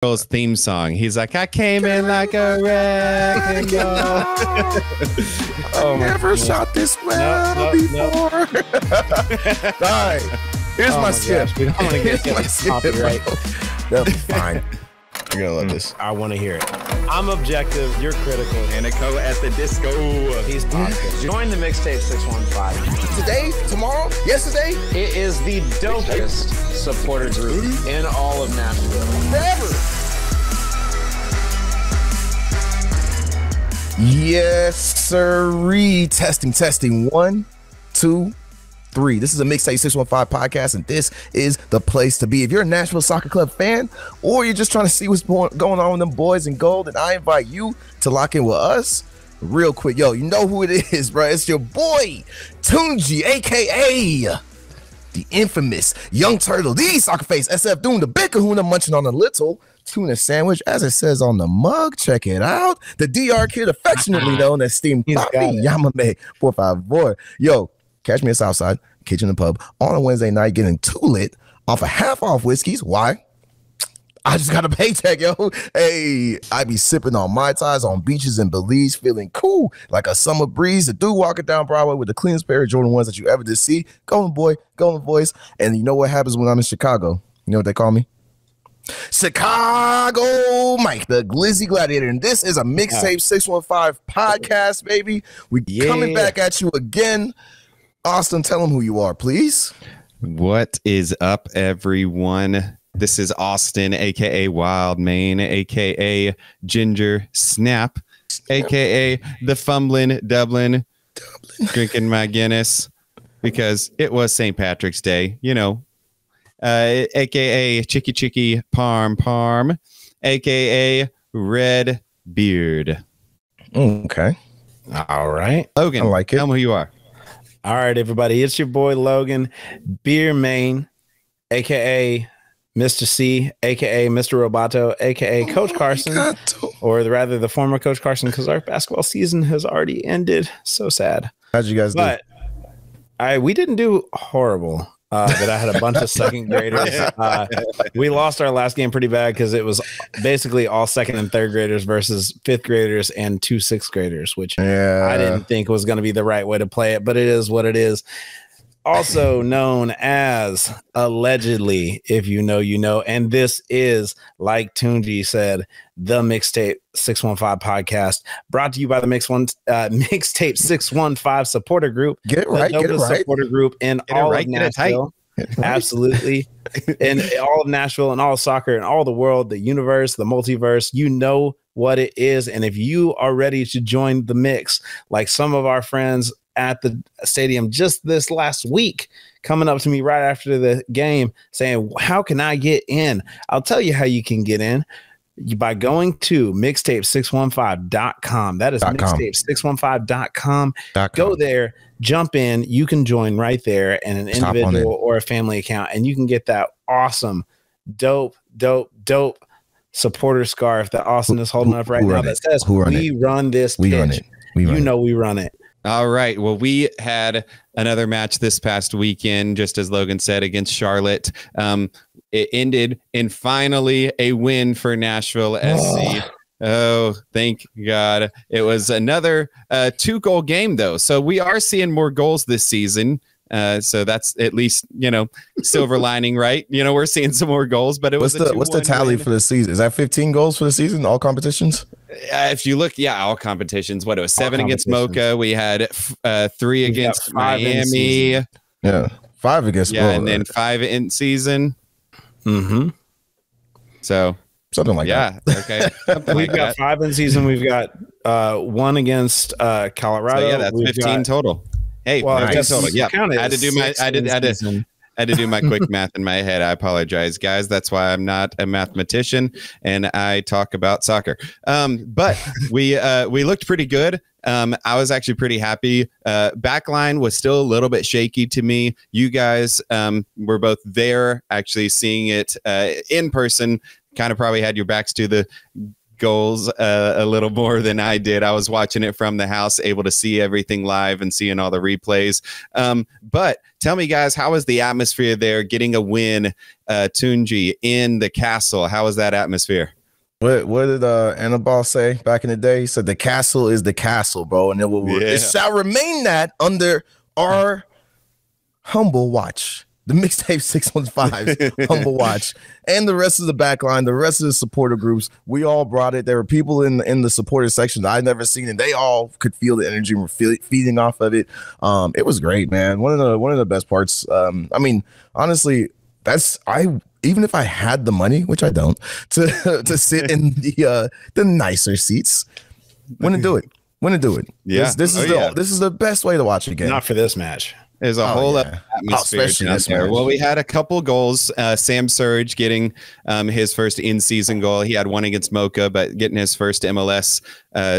Girl's theme song. He's like, I came in like a wrecking ball. Oh, never shot this well before. All right, here's my skip. We don't want to get copyright. That'll be fine. You're gonna love this. I want to hear it. I'm objective. You're critical. Anico at the disco. He's positive. Join the Mixtape 615. Today, tomorrow, yesterday. It is the dopest supporter group in all of Nashville. Forever. Yes, sirree. Testing. 1, 2, 3. This is a Mixtape 615 podcast, and this is the place to be. If you're a Nashville Soccer Club fan, or you're just trying to see what's going on with them boys in gold, and I invite you to lock in with us real quick. Yo, you know who it is, bro. It's your boy, Tunji, a.k.a. the infamous Young Turtle, the Soccer Face SF, doing the big kahuna, munching on a little tuna sandwich, as it says on the mug. Check it out. The DR kid, affectionately known as Steam Papi Yamame 454. Yo, catch me at Southside Kitchen and Pub on a Wednesday night, getting too lit off of half-off whiskeys. Why? I just got a paycheck, yo. Hey, I be sipping on Mai Tais on beaches in Belize, feeling cool like a summer breeze. The dude walking down Broadway with the cleanest pair of Jordan 1s that you ever did see. Golden boy, golden voice. And you know what happens when I'm in Chicago? You know what they call me? Chicago Mike, the Glizzy Gladiator. And this is a Mixtape 615 podcast, baby. We coming back at you again. Austin, tell them who you are, please. What is up, everyone? This is Austin, a.k.a. Wild Mane, a.k.a. Ginger Snap, a.k.a. the Fumbling Dublin, drinking my Guinness because it was St. Patrick's Day, you know, a.k.a. Chicky Parm, a.k.a. Red Beard. Okay. All right. Logan, I like it. Tell me who you are. All right, everybody. It's your boy, Logan, Beer Main, a.k.a. Mr. C, a.k.a. Mr. Roboto, a.k.a. Coach Carson, or rather the former Coach Carson, because our basketball season has already ended. So sad. How'd you guys do? We didn't do horrible, but I had a bunch of second graders. We lost our last game pretty bad because it was basically all second and third graders versus fifth graders and 2 sixth graders, which I didn't think was going to be the right way to play it, but it is what it is. Also known as allegedly, if you know, you know. And this is, like Tunji said, the Mixtape 615 podcast, brought to you by the Mixtape 615 supporter group. Get it right, get it right. Supporter group in all of Nashville. Absolutely. In all of Nashville and all of soccer and all the world, the universe, the multiverse, you know what it is. And if you are ready to join the mix, like some of our friends at the stadium just this last week, coming up to me right after the game saying, how can I get in? I'll tell you how you can get in by going to mixtape615.com. That is mixtape615.com. Go there, jump in. You can join right there, and an individual or a family account, and you can get that awesome, dope supporter scarf that Austin is holding up right now that says, we run this pitch. We run it. All right. Well, we had another match this past weekend, just as Logan said, against Charlotte. It ended in finally a win for Nashville SC. Oh, thank God. It was another 2-goal game, though. So we are seeing more goals this season. So that's at least, you know, silver lining, right? You know, we're seeing some more goals, but what's the tally for the season? Is that 15 goals for the season, all competitions? If you look, all competitions. What, it was 7 against Mocha. We had 3 against Miami. Yeah, 5 against and then 5 in season. Mm-hmm. So something like that. Okay. We've got 5 in season. We've got 1 against Colorado. So that's 15 total. Hey, well, I total. Yeah, I had to do my. I had to do my quick math in my head. I apologize, guys. That's why I'm not a mathematician and I talk about soccer. But we looked pretty good. I was actually pretty happy. Backline was still a little bit shaky to me. You guys were both there, actually seeing it in person. Kind of probably had your backs to the goals a little more than I did. I was watching it from the house, able to see everything live and seeing all the replays. But tell me, guys, how was the atmosphere there getting a win, Tunji, in the castle? How was that atmosphere? What did Annabelle say back in the day? He said the castle is the castle, bro, and it shall remain that under our humble watch. The Mixtape 615's humble watch, and the rest of the back line, the rest of the supporter groups, we all brought it. There were people in the supporter section that I'd never seen, and they all could feel the energy and were feeding off of it. It was great, man. One of the best parts. I mean, honestly, even if I had the money, which I don't, to sit in the nicer seats, wouldn't do it. Yeah, this is the best way to watch a game. Not for this match. There's a whole other atmosphere down there. Well, we had a couple goals. Sam Surge getting his first in-season goal. He had one against Mocha, but getting his first MLS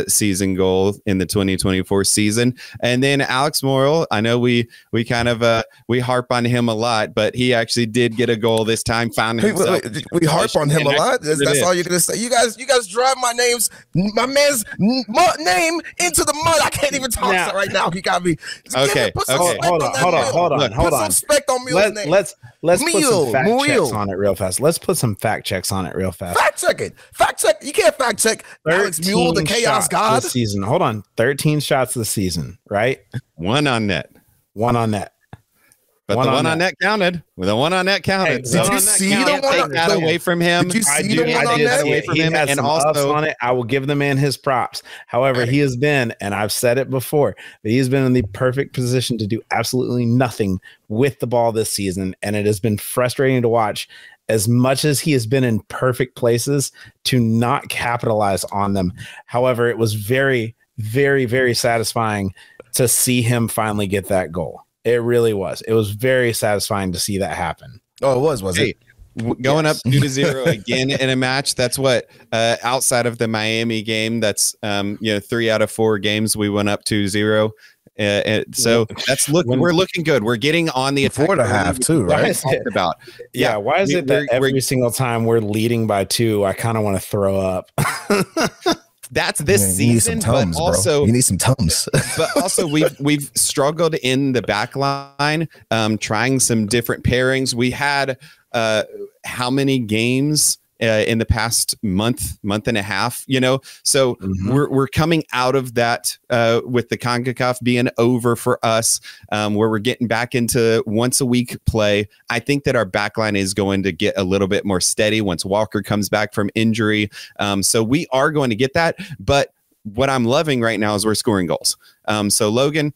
season goal in the 2024 season. And then Alex Morrill, I know we kind of we harp on him a lot, but he actually did get a goal this time. Found himself. We harp on him a lot. That's all you're gonna say. You guys drive my man's name into the mud. I can't even talk right now. He got me. Okay. Hold on. Put some respect on Mule's name. Let's put some fact checks on it real fast. Let's put some fact checks on it real fast. Fact check. You can't fact check Alex Mule, the chaos god. This season. Hold on. 13 shots this season, right? One on net. But the one on net counted. The one on net counted. Did you see the one take that away from him? Did you see the one on net? Away from him, and also on it. I will give the man his props. However, he has been, and I've said it before, but he's been in the perfect position to do absolutely nothing with the ball this season, and it has been frustrating to watch. As much as he has been in perfect places to not capitalize on them. However, it was very, very, very satisfying to see him finally get that goal. It really was. It was very satisfying to see that happen. Oh, it was it? Going up 2-0 again in a match. That's what outside of the Miami game. That's 3 out of 4 games we went up 2-0. So we're looking good. We're getting on the 4.5 too, right? Why is it that every single time we're leading by 2, I kind of want to throw up? That's this season, Tums, but also you need some Tums. But also we've struggled in the back line, trying some different pairings. We had how many games in the past month and a half, so we're coming out of that with the CONCACAF being over for us, where we're getting back into once a week play. I think that our backline is going to get a little bit more steady once Walker comes back from injury. So we are going to get that. But what I'm loving right now is we're scoring goals. So Logan,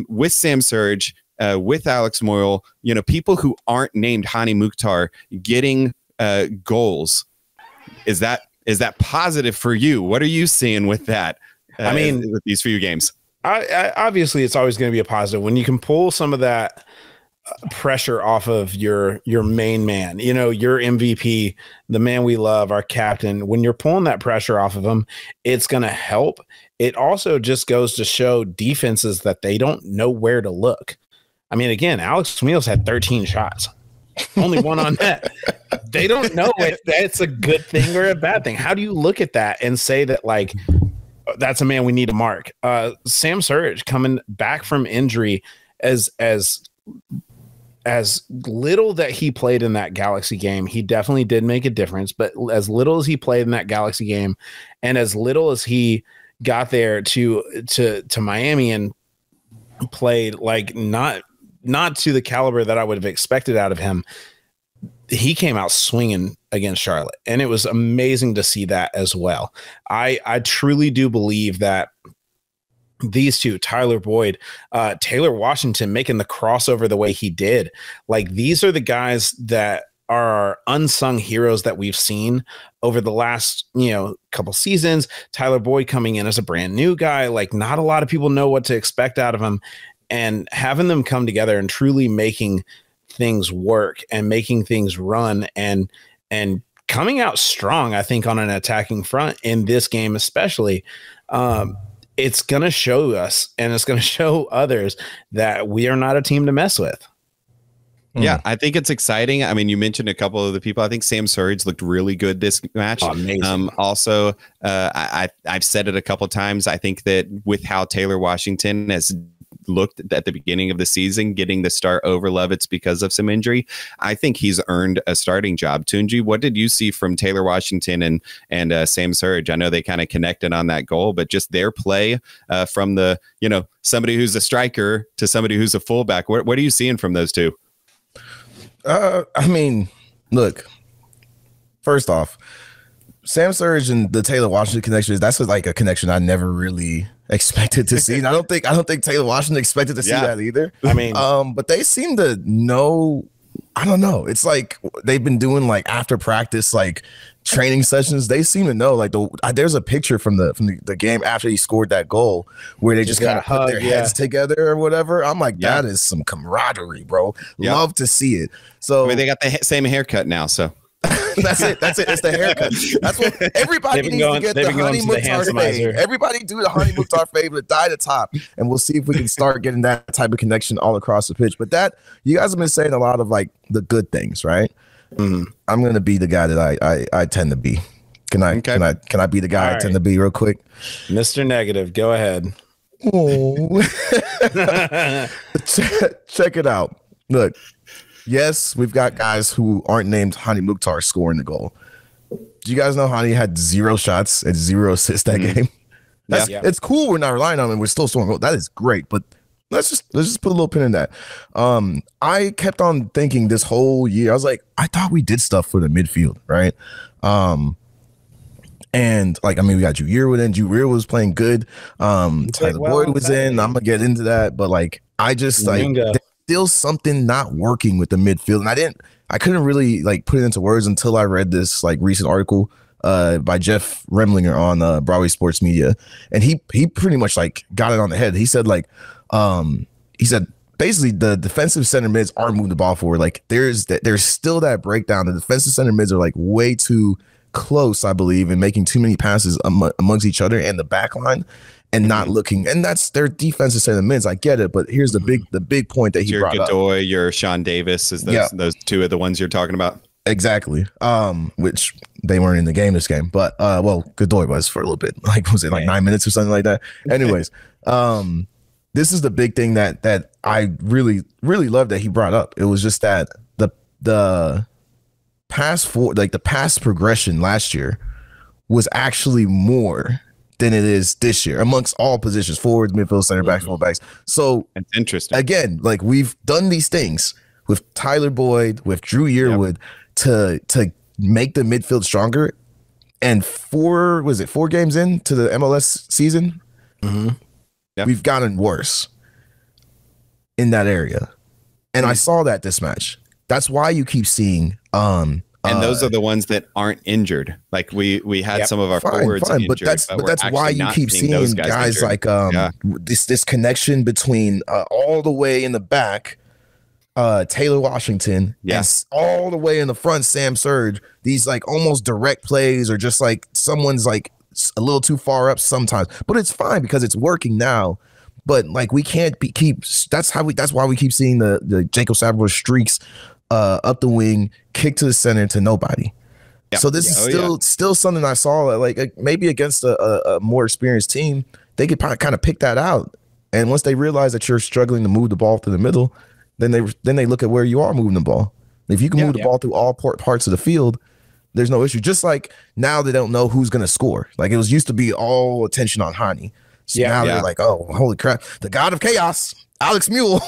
with Sam Surge, with Alex Morrill, people who aren't named Hani Mukhtar getting goals, is that positive for you? What are you seeing with that? With these few games, I obviously it's always going to be a positive when you can pull some of that pressure off of your main man, your MVP, the man we love, our captain. When you're pulling that pressure off of him, it's going to help. It also just goes to show defenses that they don't know where to look. Again, Alex Meals had 13 shots. Only one on net. They don't know if that's a good thing or a bad thing. How do you look at that and say that, that's a man we need to mark? Sam Surge coming back from injury, as little that he played in that Galaxy game, he definitely did make a difference. But as little as he played in that Galaxy game, and as little as he got there to Miami and played not to the caliber that I would have expected out of him, he came out swinging against Charlotte, and it was amazing to see that as well. I truly do believe that these two, Tyler Boyd, Taylor Washington, making the crossover the way he did, these are the guys that are our unsung heroes that we've seen over the last, couple seasons. Tyler Boyd coming in as a brand new guy, not a lot of people know what to expect out of him. And having them come together and truly making things work and making things run and coming out strong, I think, on an attacking front in this game especially, it's going to show us and it's going to show others that we are not a team to mess with. Yeah, I think it's exciting. I mean, you mentioned a couple of the people. I think Sam Surridge looked really good this match. Oh, amazing. Also, I've said it a couple of times. I think that with how Taylor Washington has looked at the beginning of the season, getting the start over Lovitz because of some injury, I think he's earned a starting job. Tunji, what did you see from Taylor Washington and Sam Surridge? I know they kind of connected on that goal, but just their play from the, somebody who's a striker to somebody who's a fullback. What are you seeing from those two? I mean, look, first off, Sam Surridge and the Taylor Washington connection, that's like a connection I never really expected to see. And I don't think Taylor Washington expected to see that either. I mean, but they seem to know, I don't know. It's like they've been doing like after practice, like training sessions. They seem to know, like there's a picture from the game after he scored that goal where they just kind of put their heads together or whatever. I'm like, that is some camaraderie, bro. Love to see it. So I mean, they got the same haircut now, so that's it. It's the haircut. That's what everybody needs to get, the Honey Mukhtar fade. Everybody do the Honey Mukhtar fade, but dye the top, and we'll see if we can start getting that type of connection all across the pitch. But that, you guys have been saying a lot of like the good things, right? I'm gonna be the guy that I tend to be. Can I be the guy I tend to be real quick? Mr. Negative, go ahead. Oh. Check it out. Look. Yes, we've got guys who aren't named Hani Mukhtar scoring the goal. Do you guys know Hani had 0 shots and 0 assists that game? It's cool we're not relying on him. We're still scoring goals. That is great, but let's just put a little pin in that. I kept on thinking this whole year, I was like, I thought we did stuff for the midfield, right? And like, I mean, we got Juir within. Juir was playing good. Tyler Boyd was in. I'm gonna get into that, but like, I just like still something not working with the midfield, and I couldn't really like put it into words until I read this like recent article by Jeff Remlinger on Broadway Sports Media, and he pretty much like got it on the head. He said like he said basically the defensive center mids aren't moving the ball forward. Like there's still that breakdown. The defensive center mids are like way too close, I believe, and making too many passes amongst each other and the back line. And not looking, and that's their defensive center mids. I get it, but here's the big point that he brought Godoy, up. Your Sean Davis, is those two are the ones you're talking about? Exactly. Which they weren't in the game this game, but well, Godoy was for a little bit. Like was it like 9 minutes or something like that? Anyways, this is the big thing that I really love that he brought up. It was just that the pass progression last year was actually more than it is this year amongst all positions, forwards, midfield, center backs, fullbacks. So it's interesting. Again, like we've done these things with Tyler Boyd, with Drew Yearwood to make the midfield stronger. And 4 games into the MLS season, we've gotten worse in that area. And I saw that this match. That's why you keep seeing and those are the ones that aren't injured. Like we had some of our forwards injured, but that's why you keep seeing those guys like this connection between all the way in the back, Taylor Washington, and all the way in the front, Sam Surridge. These like almost direct plays, or just like someone's like a little too far up sometimes, but it's fine because it's working now. But like we can't keep. That's why we keep seeing the Jacob Salvador streaks up the wing, kick to the center to nobody. So this is still something I saw that like maybe against a more experienced team, they could kind of pick that out. And once they realize that you're struggling to move the ball to the middle, then they look at where you are moving the ball. If you can move the ball through all parts of the field, there's no issue. Just like now they don't know who's going to score. Like it was used to be all attention on Hani. So now they're like, oh, holy crap. The god of chaos, Alex Mule,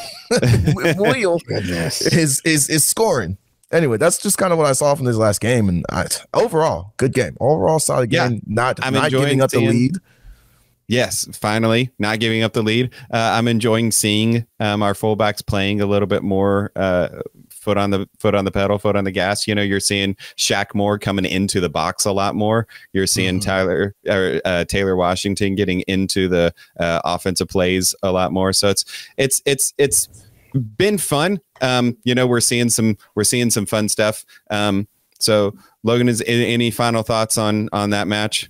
is scoring. Anyway, that's just kind of what I saw from this last game. And overall, good game. Overall, solid game. Not giving up the lead. Yes, finally, not giving up the lead. I'm enjoying seeing our fullbacks playing a little bit more foot on the pedal, foot on the gas. You know, you're seeing Shaq Moore coming into the box a lot more. You're seeing Taylor Washington getting into the offensive plays a lot more. So it's been fun. You know, we're seeing some fun stuff. So Logan, is any final thoughts on that match?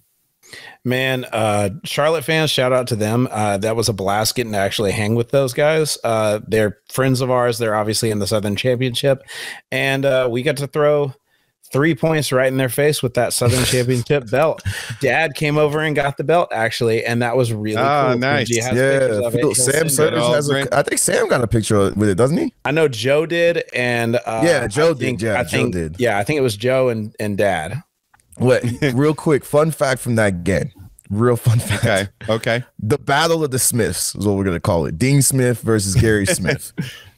Man, Charlotte fans, shout out to them. That was a blast getting to actually hang with those guys. They're friends of ours. They're obviously in the Southern Championship, and we got to throw 3 points right in their face with that Southern Championship belt. Dad came over and got the belt, actually, and that was really cool. Nice. Yeah, Sam Sutton has I think Sam got a picture with it, doesn't he? I know Joe did, and Joe did. Yeah, Joe did. Yeah, I think it was Joe and Dad. What? Real quick, fun fact from that game. Real fun fact. Okay. The Battle of the Smiths is what we're gonna call it. Dean Smith versus Gary Smith.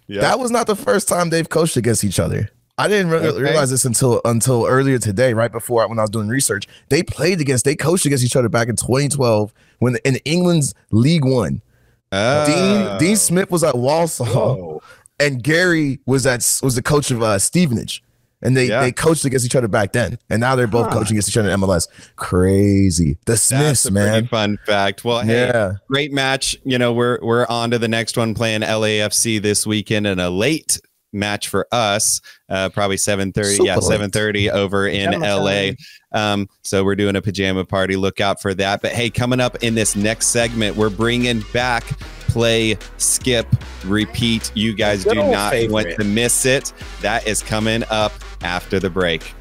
That was not the first time they've coached against each other. I didn't realize this until earlier today, right before when I was doing research. They coached against each other back in 2012 when in England's League One. Dean Smith was at Walsall, and Gary was the coach of Stevenage, and they coached against each other back then, and now they're both coaching against each other in MLS. Crazy, the Smiths, That's a man. Pretty fun fact. Well, hey, great match. We're on to the next one, playing LAFC this weekend, and a late match for us, probably 7:30. Yeah, 7:30 over in LA. So we're doing a pajama party. Look out for that. But hey, coming up in this next segment, we're bringing back Play, Skip, Repeat. You guys do not want to miss it. That is coming up after the break.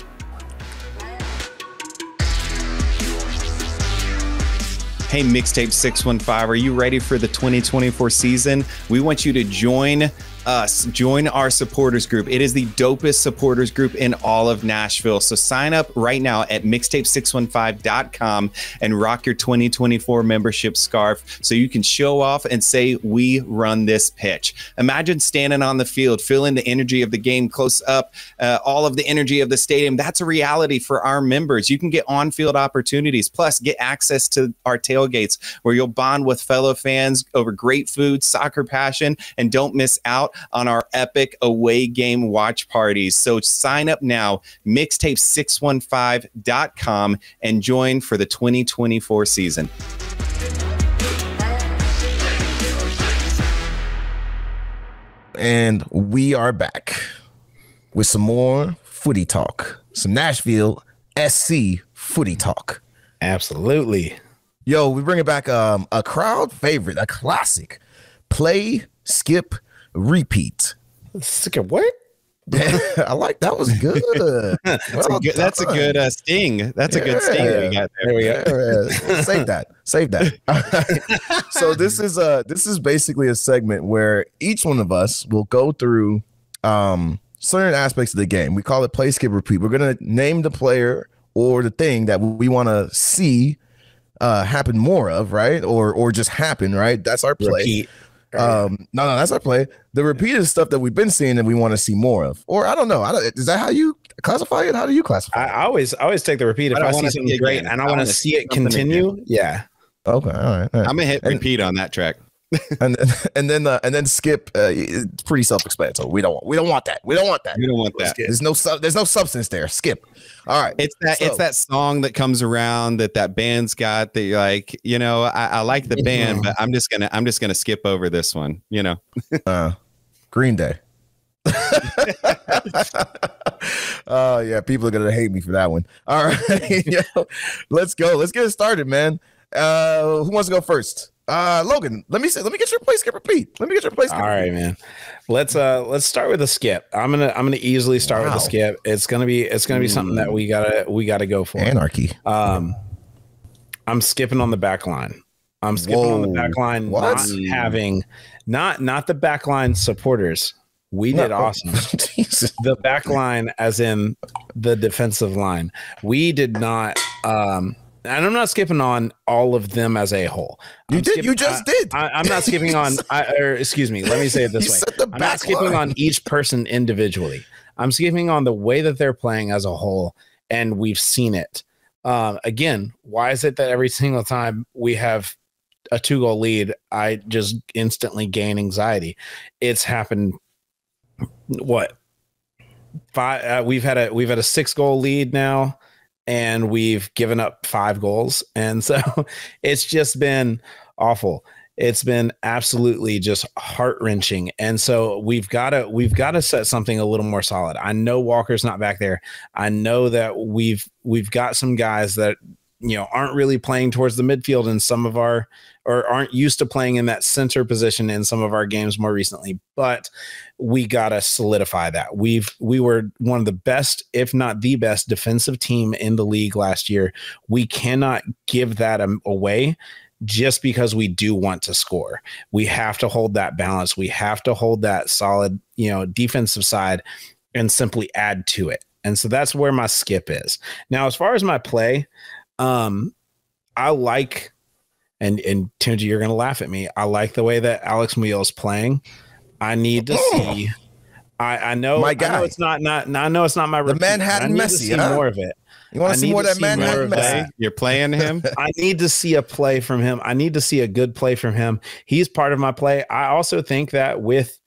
Hey, Mixtape 615, are you ready for the 2024 season? We want you to join us. Join our supporters group. It is the dopest supporters group in all of Nashville. So sign up right now at mixtape615.com and rock your 2024 membership scarf so you can show off and say, we run this pitch. Imagine standing on the field, feeling the energy of the game close up, all of the energy of the stadium. That's a reality for our members. You can get on-field opportunities, plus get access to our tailgates where you'll bond with fellow fans over great food, soccer passion, and don't miss out on our epic away game watch parties. So sign up now, mixtape615.com, and join for the 2024 season. And we are back with some more footy talk, some Nashville SC footy talk. Absolutely. Yo, we bring it back a crowd favorite, a classic. Play, skip, repeat. Skip what? I like that. Was good. That's a good sting. That's a good sting that we got there. There we go. Save that. So this is basically a segment where each one of us will go through certain aspects of the game. We call it play, skip, repeat. We're gonna name the player or the thing that we want to see happen more of, right? Or just happen, right? That's our play. Repeat. No, that's our play. The repeat is stuff that we've been seeing and we want to see more of. Or I don't know. Is that how you classify it? How do you classify it? I always take the repeat if I see something great and I want to see it continue. Yeah. Okay. All right. I'm gonna hit repeat on that track. and then skip. It's pretty self-explanatory. We don't want that. There's no substance there. Skip. All right. It's that song that comes around that band's got that you're like, I like the band, but I'm just gonna skip over this one. Green Day. Oh yeah, people are gonna hate me for that one. All right, let's go. Let's get it started, man. Who wants to go first? Logan, let me get your play, skip, repeat. All right, man. Let's start with a skip. I'm gonna easily start with a skip. It's gonna be something that we gotta go for. Anarchy. I'm skipping on the back line. I'm skipping on the back line, not the back line supporters. We did awesome. The back line, as in the defensive line. We did not. And I'm not skipping on all of them as a whole. You just did. I'm not skipping on. Excuse me. Let me say it this way. I'm not skipping on each person individually. I'm skipping on the way that they're playing as a whole, and we've seen it. Again, why is it that every single time we have a 2-goal lead, I just instantly gain anxiety? It's happened. What? 5? We've had a 6-goal lead now. And we've given up 5 goals. And so it's just been awful. It's been absolutely just heart-wrenching. And so we've got to set something a little more solid. I know Walker's not back there. I know that we've got some guys that aren't really playing towards the midfield in some of our, or aren't used to playing in that center position in some of our games more recently. But we got to solidify that. We were one of the best, if not the best, defensive team in the league last year. We cannot give that away just because we do want to score. We have to hold that balance. We have to hold that solid, defensive side and simply add to it. And so that's where my skip is. Now, as far as my play, I like, and Tunji, you're going to laugh at me. I like the way that Alex Muyl is playing. I need to see. I know. My guy. I know it's not. I know it's not my. The Manhattan Messi. Huh? More of it. You want to see more of that Manhattan Messi? You're playing him. I need to see a play from him. I need to see a good play from him. He's part of my play. I also think that with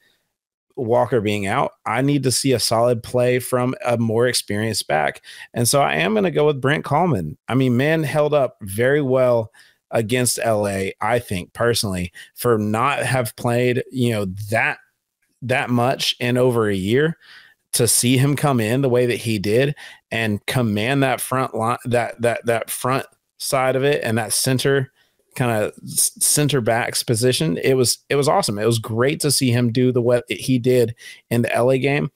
Walker being out, I need to see a solid play from a more experienced back. And so I am going to go with Brent Coleman. I mean, man held up very well against LA, I think personally, for not have played, that much in over a year. To see him come in the way that he did and command that front line, that front side of it, and that center backs position, it was awesome. It was great to see him do what he did in the LA game.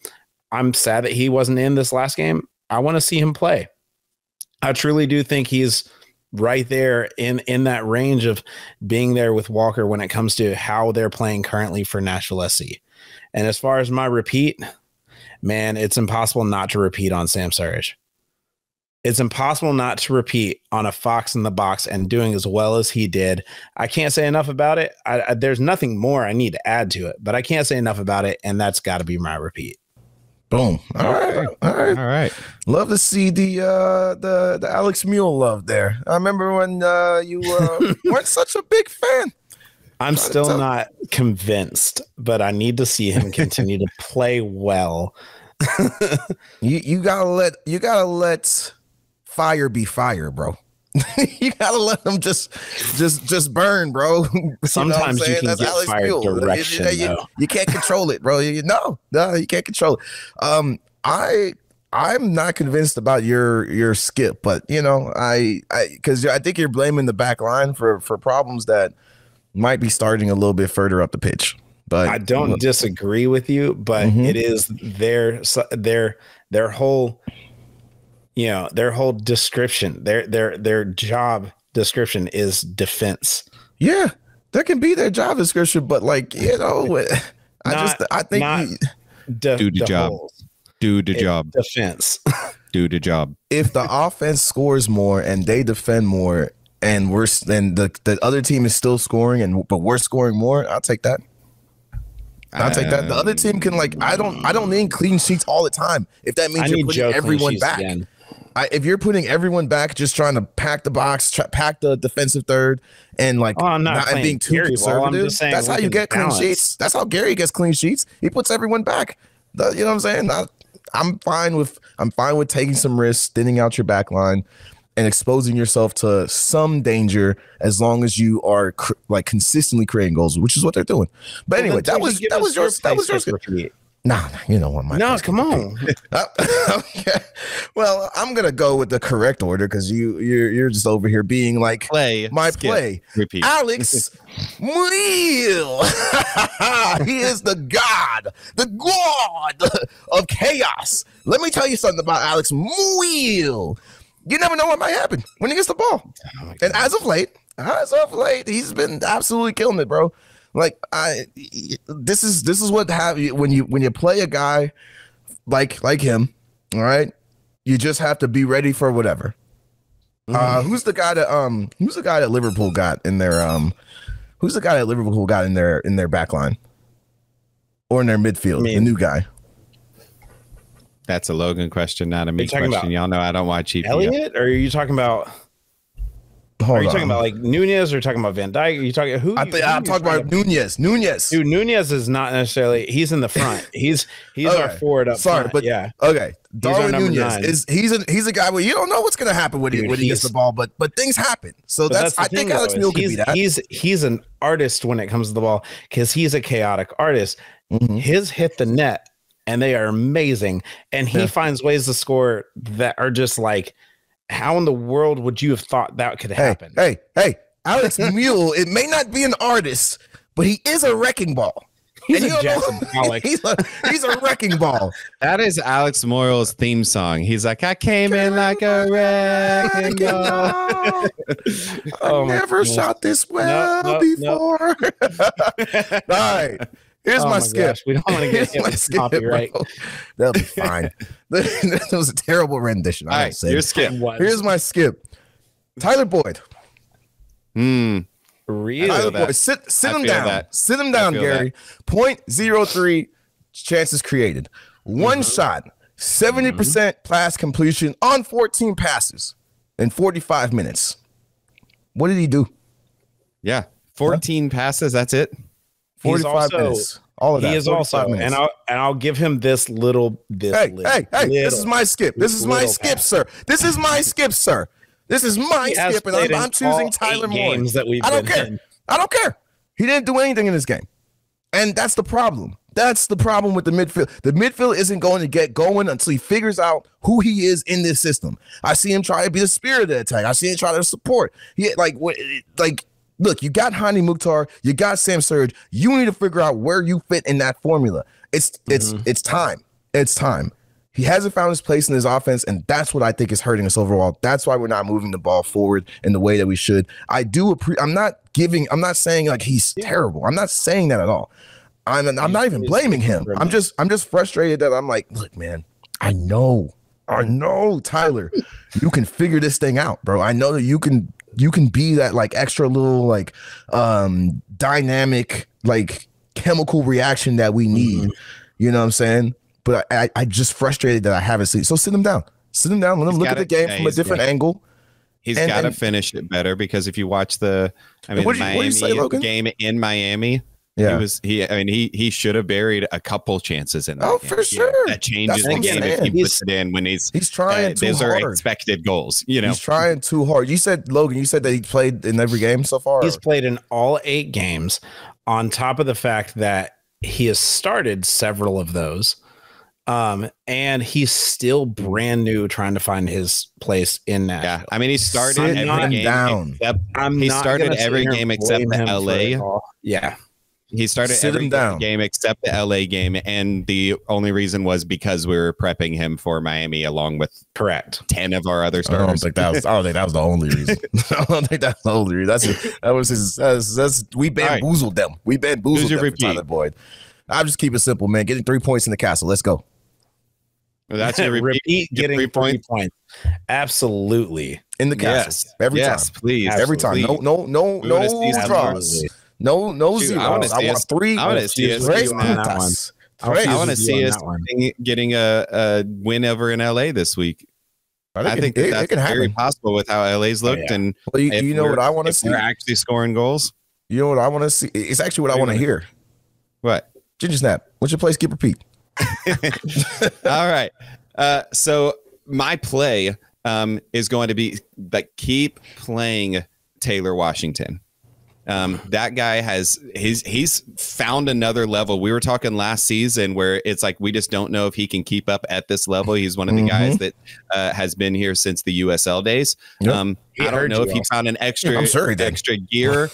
I'm sad that he wasn't in this last game. I want to see him play. I truly do think he's right there in that range of being there with Walker when it comes to how they're playing currently for Nashville SC. And as far as my repeat, man, it's impossible not to repeat on Sam Surridge. It's impossible not to repeat on a Fox in the box and doing as well as he did. I can't say enough about it. There's nothing more I need to add to it, but I can't say enough about it, and that's got to be my repeat. Boom. All right. Love to see the Alex Muyl love there. I remember when you weren't such a big fan. I'm still not convinced, but I need to see him continue to play well. You gotta let fire be fire, bro. You gotta let them just burn, bro. Sometimes you can get fired direction. You can't control it, bro. No, you can't control it. I'm not convinced about your skip, but because I think you're blaming the back line for problems that might be starting a little bit further up the pitch. But I don't disagree with you, but it is their whole description, their job description is defense. Yeah, that can be their job description, but I think do the job. Do the job. Defense. Do the job. If the offense scores more and they defend more, and the other team is still scoring, but we're scoring more, I'll take that. I'll take that. The other team can I don't need clean sheets all the time. If that means you're putting everyone back. If you're putting everyone back, just trying to pack the box, pack the defensive third, and I'm not being too conservative. That's how you get clean sheets. That's how Gary gets clean sheets. He puts everyone back. You know what I'm saying? I'm fine with taking some risks, thinning out your back line, and exposing yourself to some danger as long as you are consistently creating goals, which is what they're doing. But anyway, that was yours. Nah, you know what? Come on. Okay. Well, I'm gonna go with the correct order because you're just over here being like play. Repeat. Alex Muyl. He is the god of chaos. Let me tell you something about Alex Muyl. You never know what might happen when he gets the ball. And as of late, he's been absolutely killing it, bro. This is what happens when you play a guy like him. All right, you just have to be ready for whatever. Who's the guy that Liverpool got in their in their back line or in their midfield? The new guy. That's a Logan question, not a me question. Y'all know I don't watch EPL. Elliot, or are you talking about? Are you talking about Nunez, or talking about Van Dijk? Are you talking who? I'm talking about Nunez. Dude, Nunez is not necessarily. He's in the front. He's our forward up. Sorry, front. But yeah. Okay, Darwin Nunez he's a guy where you don't know what's going to happen when he gets the ball, but things happen. So I think Alex Muyl could be that. He's an artist when it comes to the ball because he's a chaotic artist. His hit the net, and they are amazing, and he finds ways to score that are just How in the world would you have thought that could happen? Hey, Alex Mule, it may not be an artist, but he is a wrecking ball. He's a Jackson Pollock. He's a wrecking ball. That is Alex Morrill's theme song. He's like, I came in like a wrecking ball. I never shot this well before. All right. Here's my skip. Gosh, we don't want to get hit with copyright. That'll be fine. That was a terrible rendition. All right, your skip. Here's my skip. Tyler Boyd. Really? Tyler Boyd. Sit him down. Sit him down, Gary. 0.03 chances created. One shot. 70% pass completion on 14 passes in 45 minutes. What did he do? Yeah. 14 passes. That's it. 45 minutes. All of that. He is also, minutes. and I'll give him this little. Hey, this is my skip. This is my skip, sir. This is my skip, sir. This is my skip, and I'm choosing Tyler Moore. I don't care. I don't care. He didn't do anything in this game, and that's the problem. That's the problem with the midfield. The midfield isn't going to get going until he figures out who he is in this system. I see him try to be the spirit of the attack. I see him try to support. Look, you got Hani Mukhtar, you got Sam Surge. You need to figure out where you fit in that formula. It's time. It's time. He hasn't found his place in his offense, and that's what I think is hurting us overall. That's why we're not moving the ball forward in the way that we should. I'm not saying like he's terrible. I'm not saying that at all. I'm not even blaming him. I'm just frustrated that I'm like, look, man, I know, Tyler, you can figure this thing out, bro. I know that you can be that like extra little like dynamic like chemical reaction that we need. You know what I'm saying? But I just frustrated that I haven't seen. So sit him down. Let him look at the game from a different angle. He's got to finish it better, because if you watch the Miami game in Miami, he should have buried a couple chances in that. Oh, game. for sure. That changes the game if he puts it in when he's trying too hard. Those are expected goals. You know, he's trying too hard. You said, Logan, that he played in every game so far. He's played in all 8 games. On top of the fact that he has started several of those. And he's still brand new, trying to find his place in Nashville. Yeah, I mean, he started every game except the LA. Yeah, he started every game except the LA game, and the only reason was because we were prepping him for Miami along with 10 of our other starters. I don't think that was the only reason. I don't think that's the only reason. We bamboozled them. We bamboozled them for Tyler Boyd. I'll just keep it simple, man. Getting 3 points in the castle. Let's go. Well, that's your repeat. Getting 3 points. Absolutely. In the castle. Every time. Please. Every time. No draws. No zeros. I want 3. I want to see us. I want to see us getting a win over in LA this week. I think that's very possible with how LA's looked. And you know what I want to see? We're actually scoring goals. You know what I want to see? It's actually what I want to hear. What? Ginger Snap. What's your play, skip, repeat? All right. So my play is going to be like keep playing Taylor Washington. That guy he's found another level. We were talking last season where it's like we just don't know if he can keep up at this level. He's one of the guys that has been here since the USL days. I don't know if he found an extra gear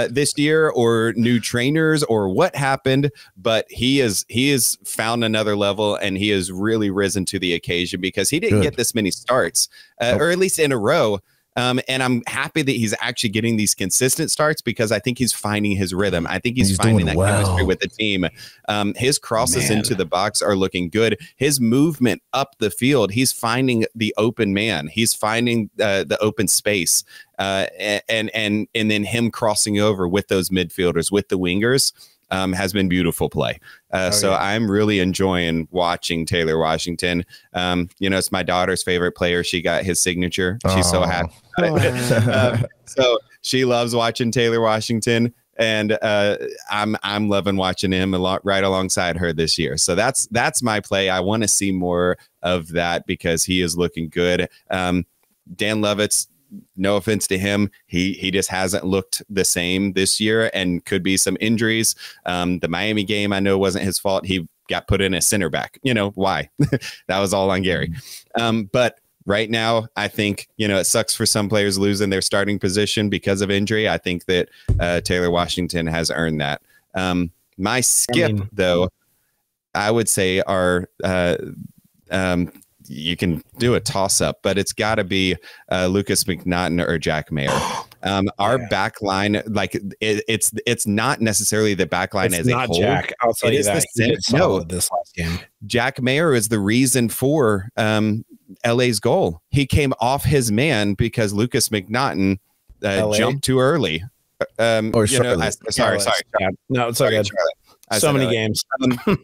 this year or new trainers or what happened, but he is found another level, and he has really risen to the occasion because he didn't get this many starts, or at least in a row. And I'm happy that he's actually getting these consistent starts because I think he's finding his rhythm. I think he's finding that chemistry with the team. His crosses into the box are looking good. His movement up the field, he's finding the open man. He's finding the open space, and then him crossing over with those midfielders, with the wingers. Has been beautiful play. So I'm really enjoying watching Taylor Washington. It's my daughter's favorite player. She got his signature. She's so happy. So she loves watching Taylor Washington, and I'm loving watching him right alongside her this year. So that's my play. I want to see more of that because he is looking good. Dan Lovitz, no offense to him, he just hasn't looked the same this year, and could be some injuries. The Miami game, I know, wasn't his fault. He got put in as center back. You know why? That was all on Gary. But right now, I think, it sucks for some players losing their starting position because of injury. I think that Taylor Washington has earned that. My skip, though, I would say are you can do a toss up, but it's got to be Lucas McNaughton or Jack Mayer. Our back line, like it's not necessarily the back line as a whole. Jack. I'll tell you that. No, this last game. Jack Mayer is the reason for LA's goal. He came off his man because Lucas McNaughton jumped too early. Or Charlotte. Sorry. No, it's okay. So many games.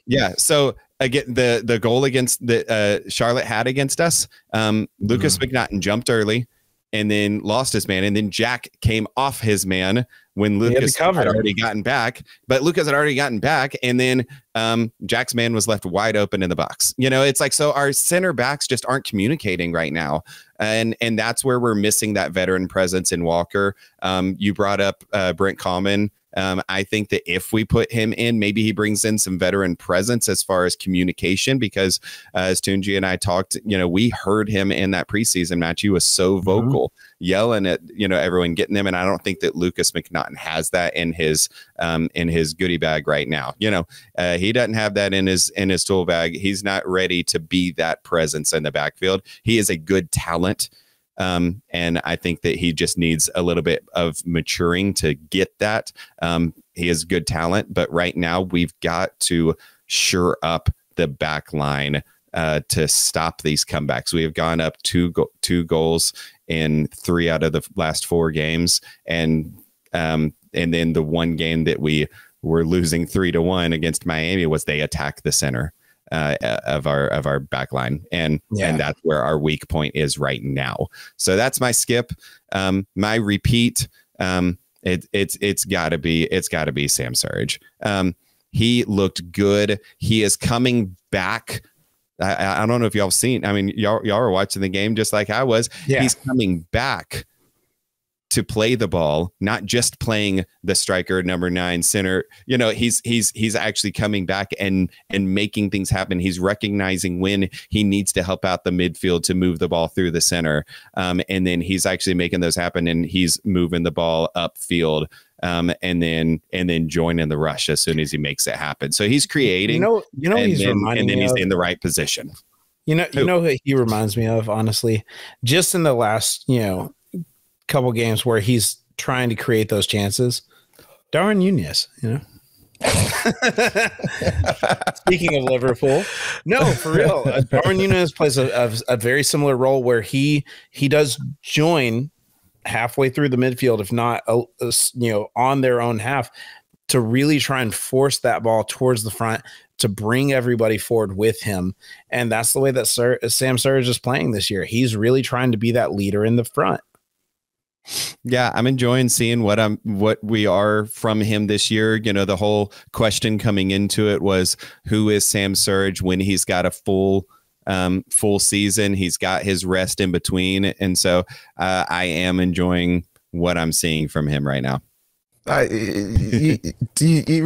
Yeah. So again, the goal against the Charlotte had against us, Lucas McNaughton jumped early and then lost his man, and then Jack came off his man when Lucas had already gotten back. But Lucas had already gotten back, and then Jack's man was left wide open in the box. It's like, so our center backs just aren't communicating right now, and that's where we're missing that veteran presence in Walker. You brought up Brent Coleman. I think that if we put him in, maybe he brings in some veteran presence as far as communication, because as Tunji and I talked, we heard him in that preseason match. He was so vocal, yelling at, everyone, getting them. And I don't think that Lucas McNaughton has that in his goodie bag right now. He doesn't have that in his tool bag. He's not ready to be that presence in the backfield. He is a good talent. And I think that he just needs a little bit of maturing to get that. He has good talent, but right now we've got to shore up the back line to stop these comebacks. We have gone up two goals in 3 out of the last 4 games, and then the one game that we were losing 3-1 against Miami was they attacked the center of our back line, and that's where our weak point is right now. So that's my skip. My repeat, it's gotta be Sam Surridge. He looked good. He is coming back. I don't know if y'all seen, I mean, y'all were watching the game just like I was. He's coming back to play the ball, not just playing the striker, number 9 center. He's actually coming back and making things happen. He's recognizing when he needs to help out the midfield to move the ball through the center. And then he's actually making those happen, and he's moving the ball upfield. And then joining the rush as soon as he makes it happen. So he's creating, he's in the right position. You know who he reminds me of, honestly, just in the last, couple games where he's trying to create those chances. Darwin Nunez, Speaking of Liverpool, no, for real. Darwin Nunez plays a very similar role where he does join halfway through the midfield, if not, on their own half, to really try and force that ball towards the front, to bring everybody forward with him. And that's the way that Sam Surridge is playing this year. He's really trying to be that leader in the front. Yeah, I'm enjoying seeing what we are from him this year. The whole question coming into it was, who is Sam Surridge when he's got a full season? He's got his rest in between, and so I am enjoying what I'm seeing from him right now. You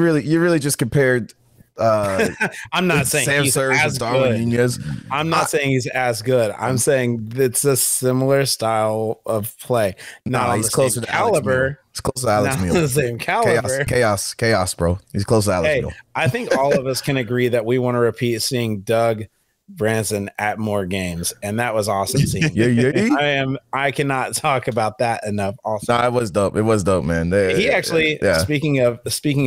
really just compared. I'm not saying Sam he's Surridge as and Darwin good. Nunez. I'm not saying he's as good. I'm saying it's a similar style of play. Not he's closer to caliber. He's close to Alex Mule. The same caliber. Chaos, bro. He's close to Alex Mule. I think all of us can agree that we want to repeat seeing Doug Branson at more games, and that was awesome seeing. I cannot talk about that enough. Also, it was dope. It was dope, man. He actually, speaking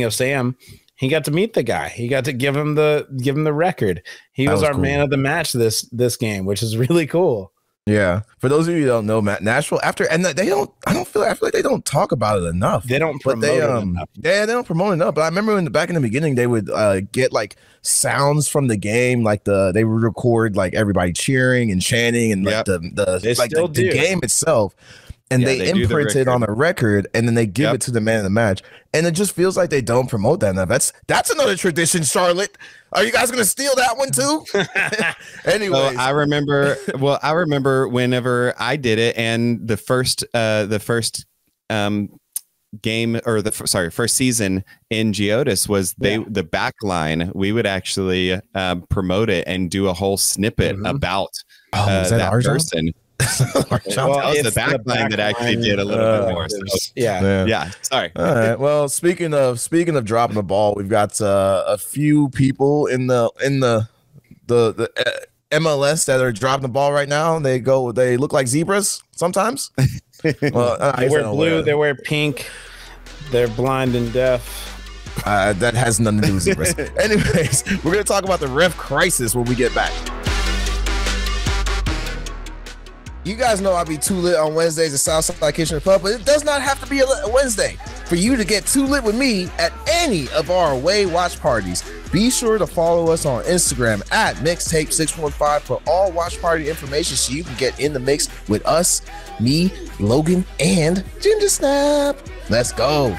of Sam, he got to meet the guy. He got to give him the record. He was our man of the match this game, which is really cool. Yeah. For those of you who don't know, Matt, Nashville, I feel like they don't talk about it enough. They don't promote it enough. Yeah, they don't promote it enough. But I remember back in the beginning, they would get like sounds from the game, like they would record like everybody cheering and chanting and like the game itself. And they imprint it on a record, and then they give it to the man of the match. And it just feels like they don't promote that enough. That's another tradition, Charlotte. Are you guys gonna steal that one too? Anyway, so I remember whenever I did it, and the first game or first season in Geodis was the back line. We would actually promote it and do a whole snippet about that person. Well, it's the back line that actually did a little bit more. So, yeah. Sorry. All right. Well, speaking of dropping the ball, we've got a few people in the MLS that are dropping the ball right now. They look like zebras sometimes. Well, they wear blue. They wear pink. They're blind and deaf. That has nothing to do with zebras. Anyways, we're gonna talk about the ref crisis when we get back. You guys know I be too lit on Wednesdays at Southside Kitchen Pub, but it does not have to be a Wednesday for you to get too lit with me at any of our away watch parties. Be sure to follow us on Instagram at Mixtape615 for all watch party information so you can get in the mix with us, me, Logan, and Ginger Snap. Let's go.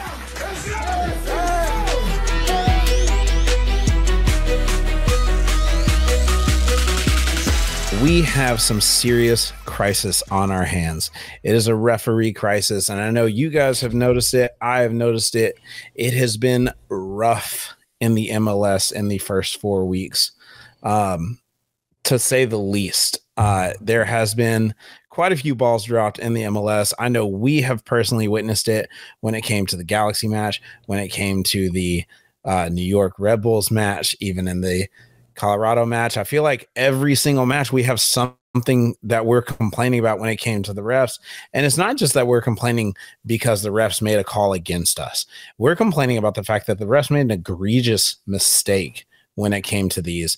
We have some serious crisis on our hands. It is a referee crisis, and I know you guys have noticed it. I have noticed it. It has been rough in the MLS in the first 4 weeks, to say the least. There has been quite a few balls dropped in the MLS. I know we have personally witnessed it when it came to the Galaxy match, when it came to the New York Red Bulls match, even in the Colorado match. I feel like every single match we have something that we're complaining about when it came to the refs. And it's not just that we're complaining because the refs made a call against us. We're complaining about the fact that the refs made an egregious mistake when it came to these.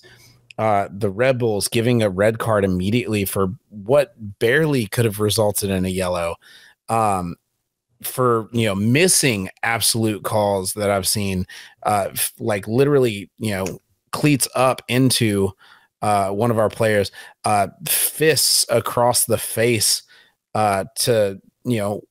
The Red Bulls giving a red card immediately for what barely could have resulted in a yellow. For missing absolute calls that I've seen, like literally, cleats up into one of our players, fists across the face to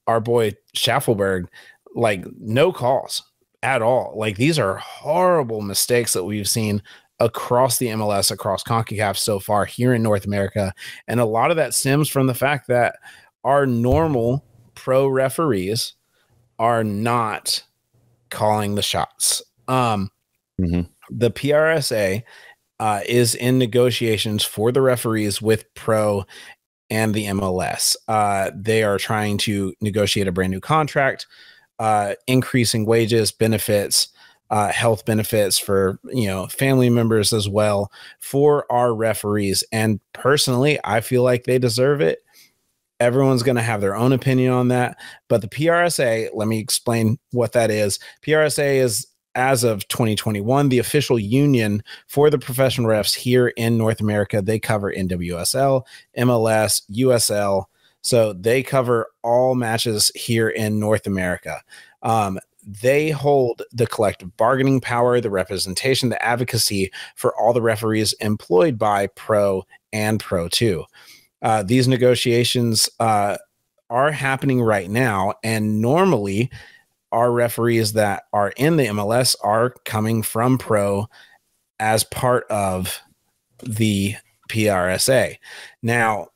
our boy Schaffelberg, like no calls at all. Like these are horrible mistakes that we've seen across the MLS, across CONCACAF so far here in North America. And a lot of that stems from the fact that our normal pro referees are not calling the shots. The PRSA is in negotiations for the referees with pro and the MLS. They are trying to negotiate a brand new contract, increasing wages, benefits, health benefits for family members as well for our referees. And personally, I feel like they deserve it. Everyone's going to have their own opinion on that. But the PRSA, let me explain what that is. PRSA is, as of 2021, the official union for the professional refs here in North America. They cover NWSL, MLS, USL. So they cover all matches here in North America. They hold the collective bargaining power, the representation, the advocacy for all the referees employed by Pro and Pro 2. These negotiations are happening right now, and normally our referees that are in the MLS are coming from Pro as part of the PRSA. Now,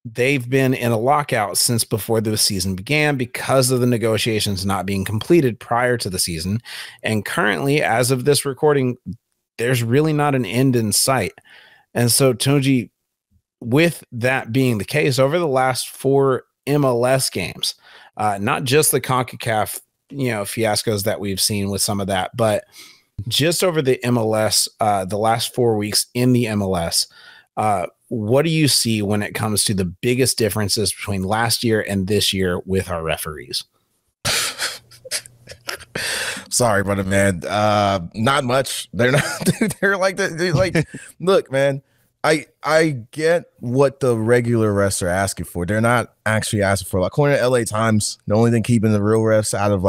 they've been in a lockout since before the season began because of the negotiations not being completed prior to the season. And currently, as of this recording, there's really not an end in sight. And so, Tunji, with that being the case, over the last 4 MLS games, not just the CONCACAF fiascos that we've seen with some of that, but just over the MLS, the last 4 weeks in the MLS, what do you see when it comes to the biggest differences between last year and this year with our referees? Sorry, brother, man. Not much. They're not. They're like look, man. I get what the regular refs are asking for. They're not actually asking for, like, according to LA Times, the only thing keeping the real refs out of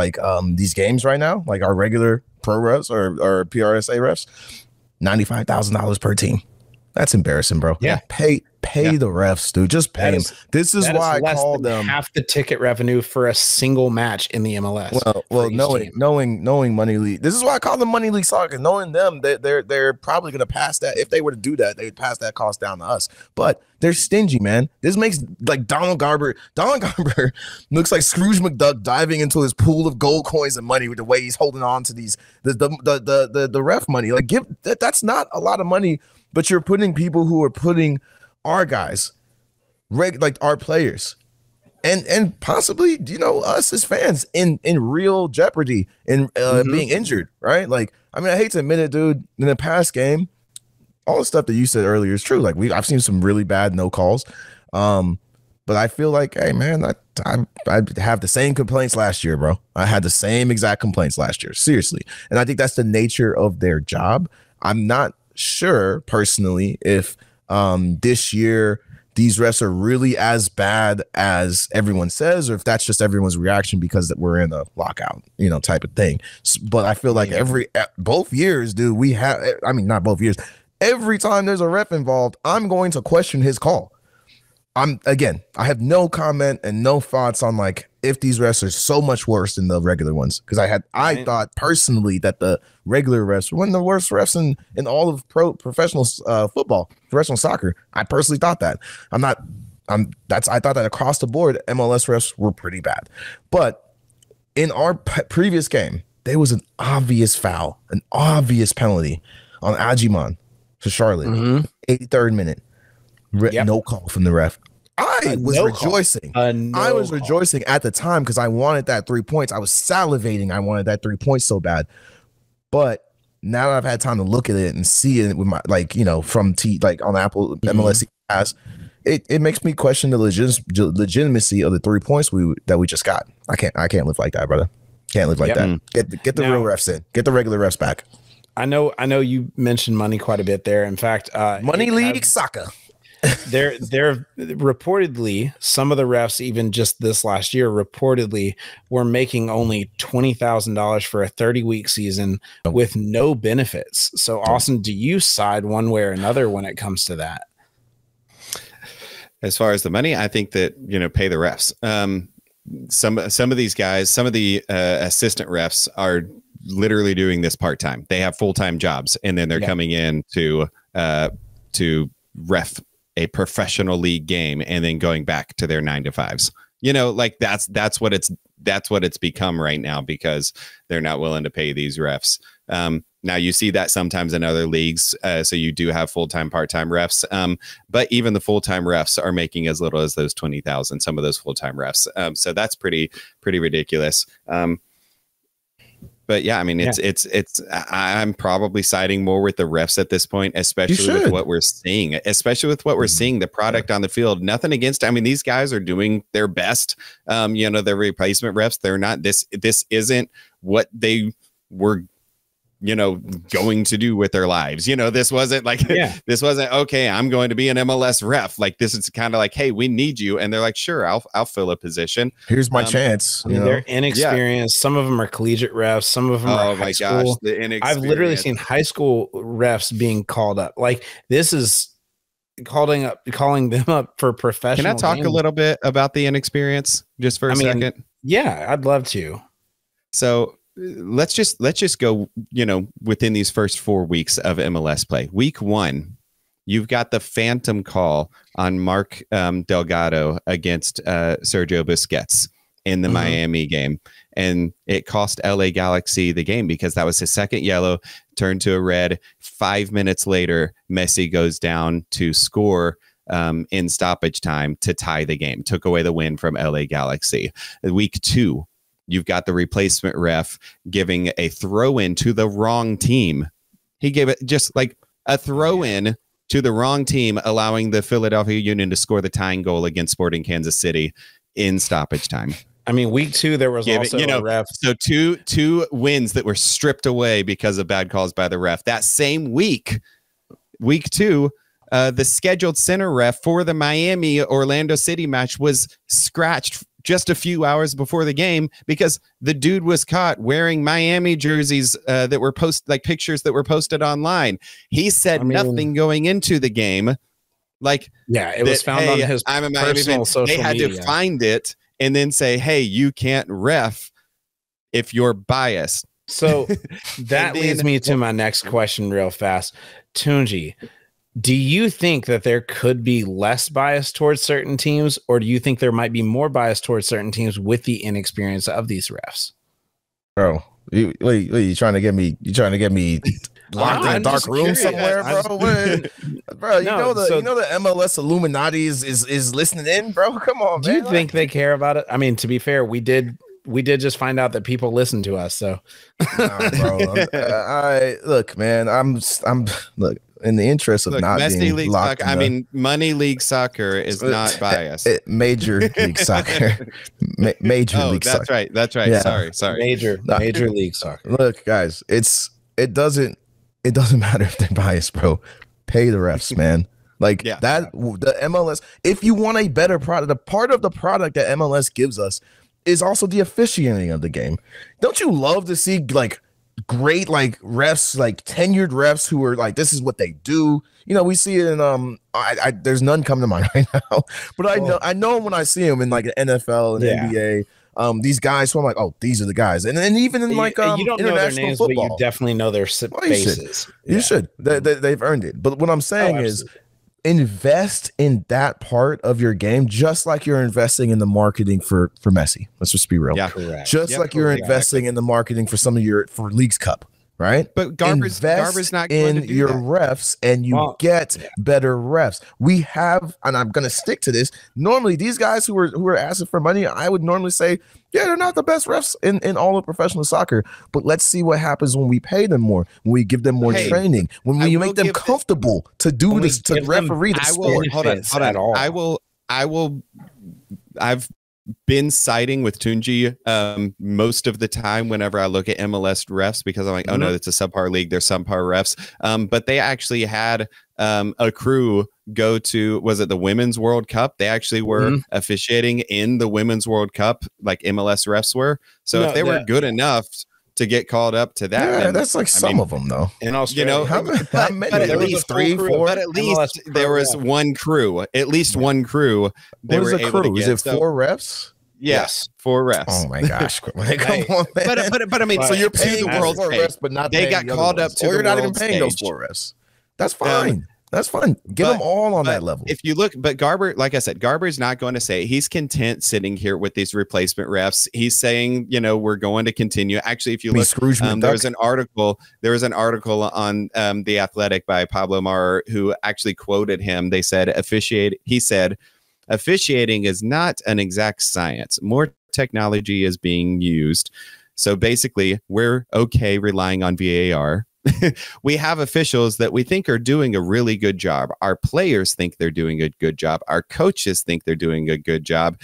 these games right now, like our regular pro refs or PRSA refs, $95,000 per team. That's embarrassing, bro. Yeah. Pay Pay the refs, dude. Just pay them. This is why I called them half the ticket revenue for a single match in the MLS. Well, knowing Money League, this is why I call them Money League Soccer. Knowing them, they're probably going to pass that. If they were to do that, they'd pass that cost down to us. But they're stingy, man. This makes like Donald Garber looks like Scrooge McDuck diving into his pool of gold coins and money with the way he's holding on to these the ref money. Like that's not a lot of money, but you're putting people who are putting our guys, like our players, and possibly, you know, us as fans in real jeopardy and being injured, right? Like, I mean, I hate to admit it, dude. In the past game, all the stuff that you said earlier is true. Like I've seen some really bad no calls, but I feel like, hey, man, I have the same complaints last year, bro. I had the same exact complaints last year, seriously, and I think that's the nature of their job. I'm not sure personally if this year these refs are really as bad as everyone says, or if that's just everyone's reaction because we're in a lockout, you know, type of thing. But I feel like both years, dude, not both years. Every time there's a ref involved, I'm going to question his call. I have no comment and no thoughts on like if these refs are so much worse than the regular ones, because I thought personally that the regular refs were one of the worst refs in all of professional football, professional soccer. I personally thought that. I thought that across the board MLS refs were pretty bad. But in our previous game, there was an obvious foul, an obvious penalty on Ajiman for Charlotte, 83rd minute. No call from the ref. I was rejoicing. I was rejoicing at the time because I wanted that 3 points. I was salivating. I wanted that 3 points so bad. But now that I've had time to look at it and see it with my, like, you know, from on Apple MLS pass, it makes me question the legitimacy of the 3 points that we just got. I can't live like that, brother. Can't live like that. Get the real refs in. Get the regular refs back. I know you mentioned money quite a bit there. In fact, Money League Soccer. They're reportedly, some of the refs, even just this last year, reportedly were making only $20,000 for a 30-week season with no benefits. So, Austin, do you side one way or another when it comes to that? As far as the money, I think that, you know, pay the refs. Some of these guys, some of the assistant refs are literally doing this part-time. They have full-time jobs, and then they're coming in to ref a professional league game and then going back to their 9 to 5s. You know, like that's what it's become right now, because they're not willing to pay these refs. Now you see that sometimes in other leagues. So you do have full-time, part-time refs. But even the full-time refs are making as little as those 20,000, some of those full-time refs. So that's pretty ridiculous. But yeah, I mean, I'm probably siding more with the refs at this point, especially with what we're seeing, the product on the field. Nothing against, I mean, these guys are doing their best. You know, the replacement refs, they're not, this isn't what they were, you know, going to do with their lives. You know, this wasn't like, this wasn't, okay, I'm going to be an MLS ref. Like, this is kind of like, hey, we need you. And they're like, sure, I'll fill a position. Here's my chance. I mean, they're inexperienced. Some of them are collegiate refs. Some of them are high school. I've literally seen high school refs being called up. Like, this is calling them up for professional. Can I talk a little bit about the inexperience just for a second? Yeah, I'd love to. So let's just go, you know, within these first 4 weeks of MLS play. Week 1, you've got the phantom call on Mark Delgado against Sergio Busquets in the Miami game. And it cost LA Galaxy the game because that was his second yellow, turned to a red. 5 minutes later, Messi goes down to score in stoppage time to tie the game, took away the win from LA Galaxy. Week 2, you've got the replacement ref giving a throw-in to the wrong team. He gave it just like a throw-in to the wrong team, allowing the Philadelphia Union to score the tying goal against Sporting Kansas City in stoppage time. I mean, week 2, there was also a ref. So two wins that were stripped away because of bad calls by the ref. That same week 2, the scheduled center ref for the Miami-Orlando City match was scratched just a few hours before the game because the dude was caught wearing Miami jerseys that were pictures that were posted online. He said nothing going into the game, Like, yeah, it was found on his I'm a Miami personal fan. social They had media. to find it and then say, hey, you can't ref if you're biased. So that leads me to my next question real fast. Tunji, do you think that there could be less bias towards certain teams, or do you think there might be more bias towards certain teams with the inexperience of these refs? Bro, you trying to get me? You trying to get me locked in a dark room somewhere, bro? Bro, you know the MLS Illuminati is listening in, bro. Come on, man. Do you think they care about it? I mean, to be fair, we did just find out that people listen to us. So, nah, bro. Look, man. I'm look. In the interest of not being league locked, I mean, money league soccer is not biased. Major league soccer, major league soccer. That's right. Yeah. Sorry. Major league soccer. Look, guys, it doesn't matter if they're biased, bro. Pay the refs, man. Like that. The MLS. If you want a better product, the part of the product that MLS gives us is also the officiating of the game. Don't you love to see like great like refs, like tenured refs who are like, this is what they do? You know, we see it in there's none coming to mind right now, but I know when I see them in like the NFL and NBA, these guys who I'm like, oh, these are the guys, and even in like you don't know their names, football, but you definitely know their faces. You should. They've earned it. But what I'm saying is, invest in that part of your game, just like you're investing in the marketing for Messi. Let's just be real. Yeah, correct. Just like you're investing in the marketing for some of for Leagues Cup, right? But Garber's not going to do your that. refs, and you get better refs. We have, and I'm going to stick to this. Normally, these guys who are asking for money, I would normally say, yeah, they're not the best refs in all of professional soccer. But let's see what happens when we pay them more, when we give them more training, when you make them comfortable to do this, to referee the sport. Hold on. I've been siding with Tunji most of the time whenever I look at MLS refs, because I'm like, oh no, it's a subpar league. There's subpar refs. But they actually had a crew go to, was it the Women's World Cup? They actually were officiating in the Women's World Cup, like MLS refs were. So if they were good enough to get called up to that, then, that's like some of them though. In Australia, you know, how many? At least 3, 4. But at least there was one crew. At least one crew. They were able to get. Is it 4 refs? Yes, 4 refs. Oh my gosh! Come on, man. But I mean, so you're paying the world refs, but not they got called up to, or you're not even paying those 4 refs. That's fine. That's fine. Get them all on that level. If you look, but Garber, like I said, Garber's not going to say he's content sitting here with these replacement refs. He's saying, you know, we're going to continue. Actually, if you look, there was an article on The Athletic by Pablo Mar who actually quoted him. They said, officiating is not an exact science. More technology is being used. So basically, we're okay relying on VAR. We have officials that we think are doing a really good job. Our players think they're doing a good job. Our coaches think they're doing a good job.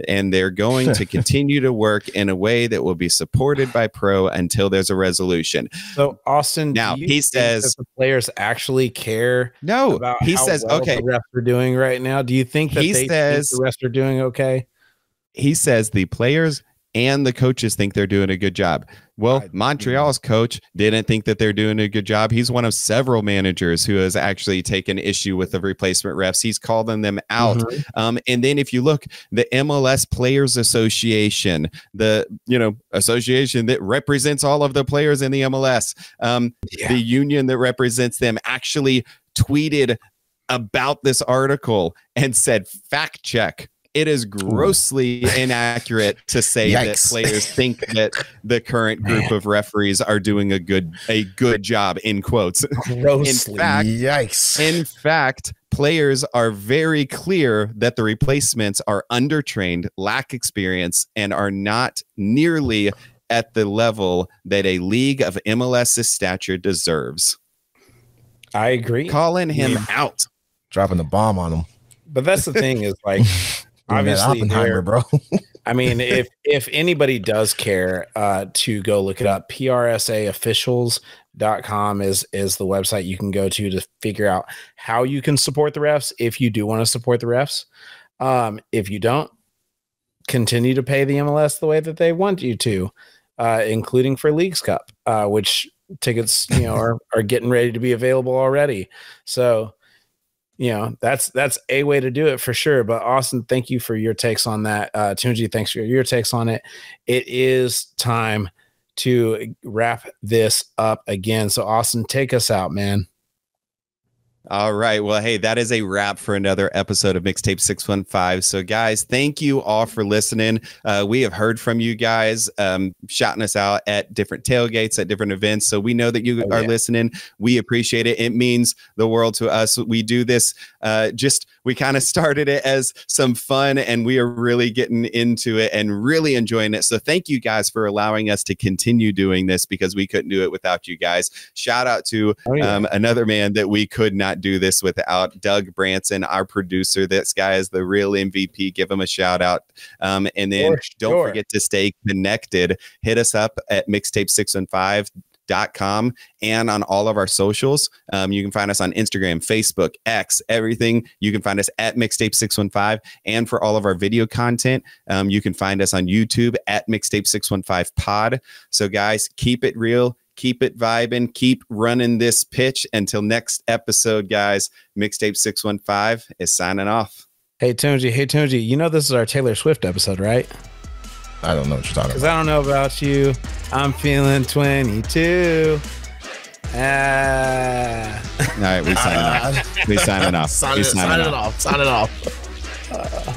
And they're going to continue to work in a way that will be supported by pro until there's a resolution. So, Austin, now he says the players actually care. No, about he how says, well okay, the refs are doing right now. Do you think that think the refs are doing okay? He says the players and the coaches think they're doing a good job. Well, Montreal's coach didn't think that they're doing a good job. He's one of several managers who has actually taken issue with the replacement refs. He's calling them out. And then if you look, the MLS Players Association, the association that represents all of the players in the MLS, the union that represents them, actually tweeted about this article and said, fact check. It is grossly inaccurate to say that players think that the current group of referees are doing a good job, in quotes. Grossly. In fact, players are very clear that the replacements are undertrained, lack experience, and are not nearly at the level that a league of MLS's stature deserves. I agree. Calling him out. Dropping the bomb on him. But that's the thing is like, obviously, Oppenheimer, bro. I mean, if anybody does care to go look it up, prsaofficials.com is the website you can go to figure out how you can support the refs if you do want to support the refs. If you don't, continue to pay the MLS the way that they want you to, including for Leagues Cup, which tickets are getting ready to be available already. So you know, that's a way to do it for sure. But Austin, thank you for your takes on that. Tunji, thanks for your takes on it. It is time to wrap this up again. So Austin, take us out, man. All right. Well, hey, that is a wrap for another episode of Mixtape 615. So, guys, thank you all for listening. We have heard from you guys, shouting us out at different tailgates, at different events. So we know that you are listening. We appreciate it. It means the world to us. We do this we kind of started it as some fun, and we are really getting into it and really enjoying it. So thank you guys for allowing us to continue doing this, because we couldn't do it without you guys. Shout out to another man that we could not do this without, Doug Branson, our producer. This guy is the real MVP. Give him a shout out. And then don't forget to stay connected. Hit us up at mixtape615.com and on all of our socials. You can find us on Instagram, Facebook, X, everything. You can find us at Mixtape615. And for all of our video content, you can find us on YouTube at Mixtape615pod. So guys, keep it real, keep it vibing, keep running this pitch. Until next episode, guys, Mixtape615 is signing off. Hey Tunji, you know this is our Taylor Swift episode, right? I don't know what you're talking about. Because I don't know about you. I'm feeling 22. All right, we signing off. We signing off. Sign it off.